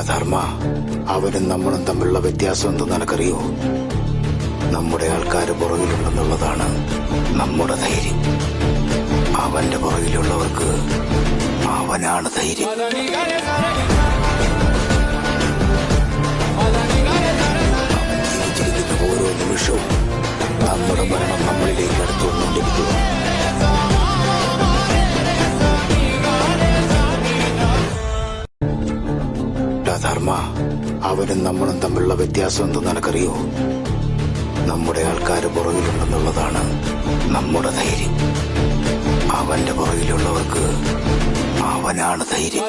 ധർമ്മ, അവനും നമ്മളും തമ്മിലുള്ള വ്യത്യാസം എന്തെന്ന് നിനക്കറിയോ? നമ്മുടെ ആൾക്കാര് പുറകിലുണ്ടെന്നുള്ളതാണ് നമ്മുടെ ധൈര്യം. അവന്റെ പുറകിലുള്ളവർക്ക് അവനാണ് ധൈര്യം. ജീവിച്ചിരിക്കുന്ന ഓരോ നിമിഷവും നമ്മുടെ മരണം നമ്മളിലേക്ക് അടുത്തുകൊണ്ടിരിക്കുക. ധർമ്മ, അവനും നമ്മളും തമ്മിലുള്ള വ്യത്യാസം എന്തെന്ന് നിനക്കറിയോ? നമ്മുടെ ആൾക്കാര് പുറകിലുണ്ടെന്നുള്ളതാണ് നമ്മുടെ ധൈര്യം. അവന്റെ പുറകിലുള്ളവർക്ക് അവനാണ് ധൈര്യം.